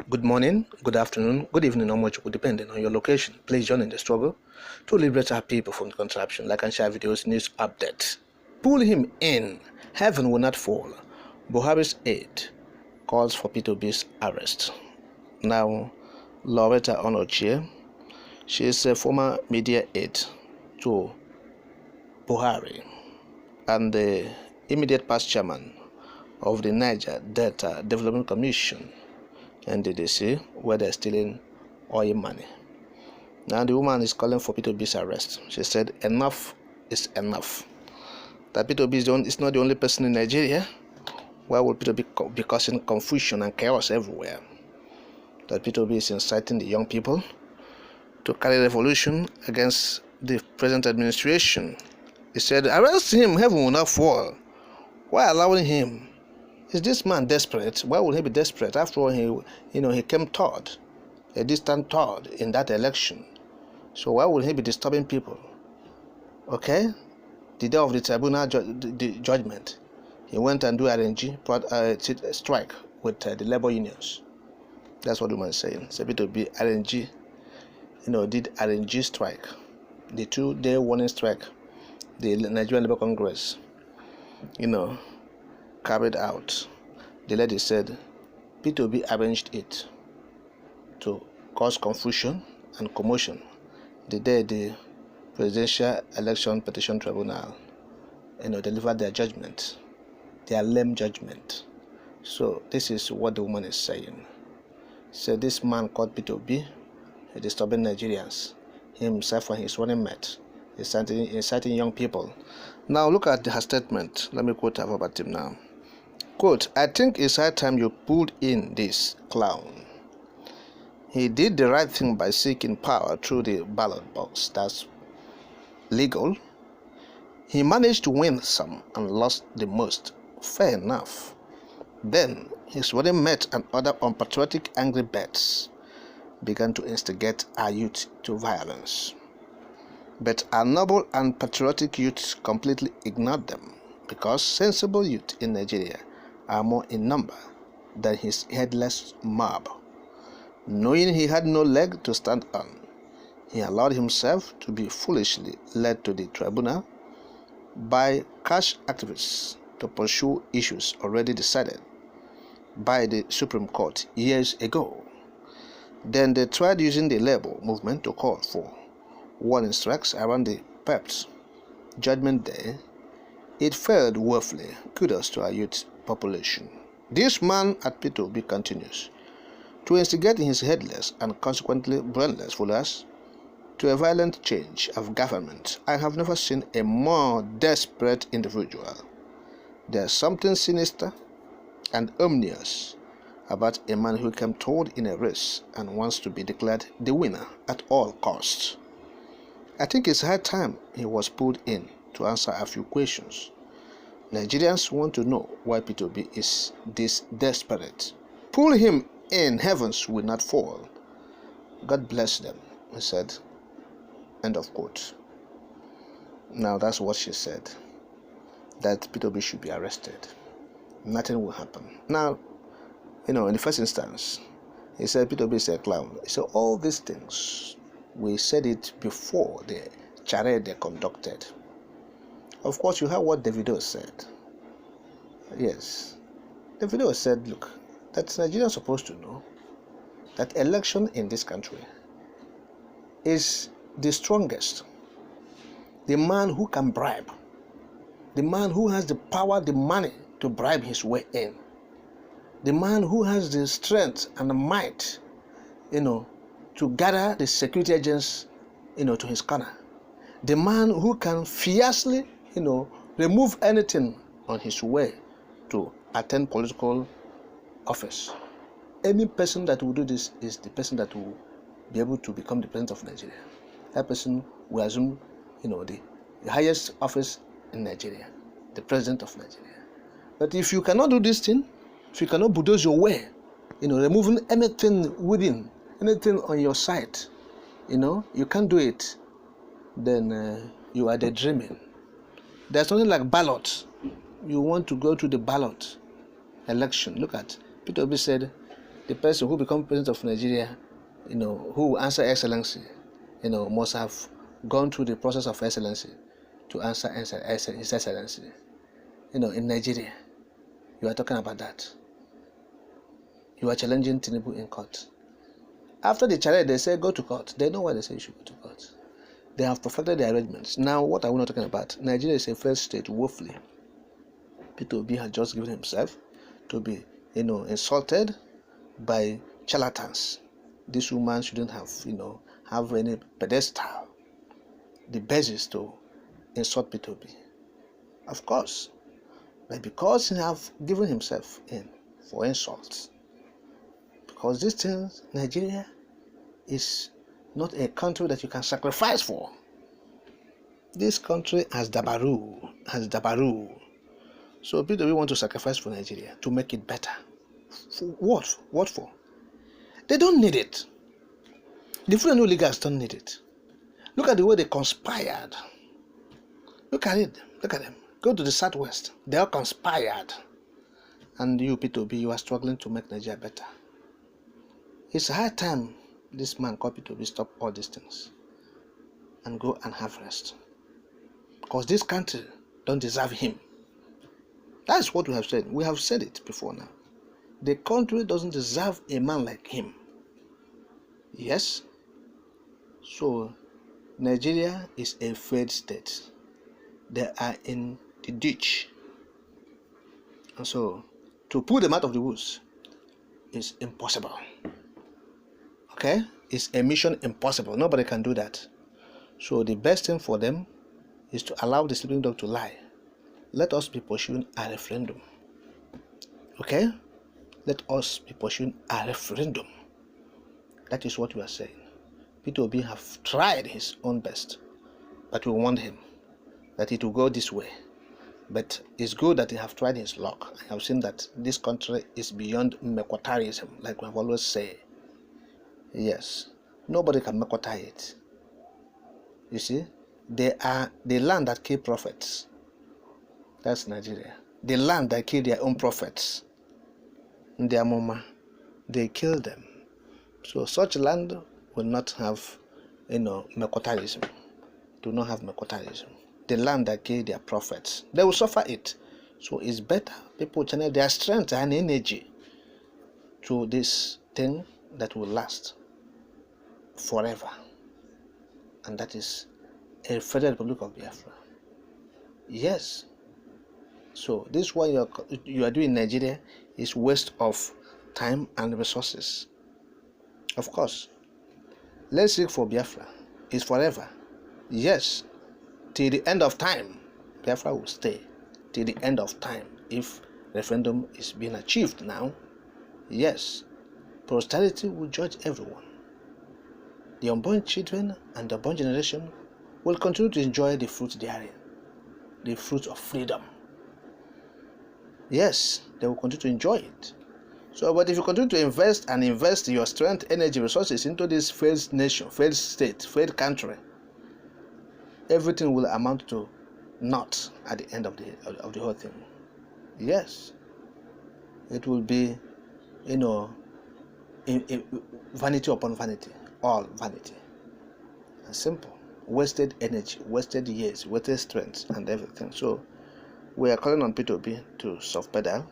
Good morning, good afternoon, good evening, or much depending on your location. Please join in the struggle to liberate our people from contraption. Like and share videos, news updates. Pull him in. Heaven will not fall. Buhari's aide calls for P2B's arrest. Now, Loretta Anařchy, she is a former media aide to Buhari and the immediate past chairman of the Niger Delta Development Commission, NDDC, where they're stealing oil money. Now the woman is calling for P2B's arrest. She said enough is enough. That P2B is not the only person in Nigeria. Why would P2B be causing confusion and chaos everywhere? That P2B is inciting the young people to carry revolution against the present administration. He said, arrest him, heaven will not fall. Why allowing him? Is this man desperate? Why would he be desperate? After all, he came third, a distant third in that election. So why would he be disturbing people? Okay? The day of the tribunal judgment, he went and do RNG, strike with the labor unions. That's what the woman is saying. So P2B RNG, did RNG strike. The 2-day warning strike, the Nigerian Labour Congress, carried out. The lady said P2B arranged it to cause confusion and commotion the day the Presidential Election Petition Tribunal delivered their judgment, their lame judgment. So this is what the woman is saying. So this man called P2B disturbing Nigerians, himself and his running mate, inciting young people. Now look at her statement. Let me quote her verbatim now. Quote, I think it's high time you pulled in this clown. He did the right thing by seeking power through the ballot box. That's legal. He managed to win some and lost the most. Fair enough. Then his running mate and other unpatriotic angry bets began to instigate our youth to violence. But our noble and patriotic youth completely ignored them because sensible youth in Nigeria are more in number than his headless mob. Knowing he had no leg to stand on, he allowed himself to be foolishly led to the tribunal by cash activists to pursue issues already decided by the Supreme Court years ago. Then they tried using the labor movement to call for warning strikes around the PEP's Judgment Day. It failed woefully. Kudos to our youth population. This man at P2B continues to instigate his headless and consequently brainless followers to a violent change of government. I have never seen a more desperate individual. There's something sinister and ominous about a man who came third in a race and wants to be declared the winner at all costs. I think it's high time he was pulled in to answer a few questions. Nigerians want to know why P2B is this desperate. Pull him in, heavens will not fall. God bless them, he said. End of quote. Now that's what she said, that P2B should be arrested. Nothing will happen. Now, in the first instance, he said P2B is a clown. So all these things, we said it before the charade they conducted. Of course, you heard what Davido said. Yes. Davido said, look, that Nigerians are supposed to know that election in this country is the strongest. The man who can bribe, the man who has the power, the money to bribe his way in, the man who has the strength and the might, to gather the security agents, to his corner, the man who can fiercely remove anything on his way to attain political office. Any person that will do this is the person that will be able to become the president of Nigeria. That person will assume, the highest office in Nigeria, the president of Nigeria. But if you cannot do this thing, if you cannot bulldoze your way, removing anything within, anything on your side, you can't do it, then you are daydreaming. There's something like ballot. You want to go to the ballot election. Look at P2B said the person who becomes president of Nigeria, who will answer excellency, must have gone through the process of excellency to answer his excellency. In Nigeria, you are talking about that. You are challenging Tinubu in court. After the challenge, they say go to court. They know why they say you should go to court. They have perfected the arrangements. Now, what are we not talking about? Nigeria is a failed state, woefully. Peter Obi has just given himself to be, insulted by charlatans. This woman shouldn't have any pedestal, the basis to insult Peter Obi. Of course, but because he have given himself in for insults, because this thing, Nigeria, is not a country that you can sacrifice for. This country has dabaru. So people want to sacrifice for Nigeria to make it better. For what? What for? They don't need it. The Fulani oligarchs don't need it. Look at the way they conspired. Look at it. Look at them. Go to the southwest. They all conspired. And you, P2B, you are struggling to make Nigeria better. It's high time this man called P2B stop all these things and go and have rest. Because this country don't deserve him. That's what we have said. We have said it before now. The country doesn't deserve a man like him. Yes. So, Nigeria is a failed state. They are in the ditch. And so, to pull them out of the woods is impossible. Okay? It's a mission impossible. Nobody can do that. So, the best thing for them is to allow the sleeping dog to lie. Let us be pursuing a referendum. Okay? Let us be pursuing a referendum. That is what we are saying. Peter Obi have tried his own best, but we warned him that it will go this way. But it's good that he have tried his luck. I have seen that this country is beyond Mekwatarism, like we have always said. Yes, nobody can Mekwata it. You see, they are the land that killed prophets. That's Nigeria. The land that killed their own prophets. Their mama, they killed them. So such land will not have, Mekwatarism. Do not have Mekwatarism. The land that killed their prophets, they will suffer it. So it's better people channel their strength and energy to this thing that will last forever. And that is a Federal Republic of Biafra. Yes. So this what you are doing in Nigeria is waste of time and resources. Of course, let's seek for Biafra. It's forever. Yes, till the end of time, Biafra will stay. Till the end of time, if referendum is being achieved now, yes, posterity will judge everyone. The unborn children and the unborn generation will continue to enjoy the fruit therein, the fruit of freedom. Yes, they will continue to enjoy it. So, but if you continue to invest your strength, energy, resources into this failed nation, failed state, failed country, everything will amount to naught at the end of the whole thing. Yes, it will be, vanity upon vanity, all vanity. And simple, wasted energy, wasted years, wasted strength, and everything. So, we are calling on P2B to soft pedal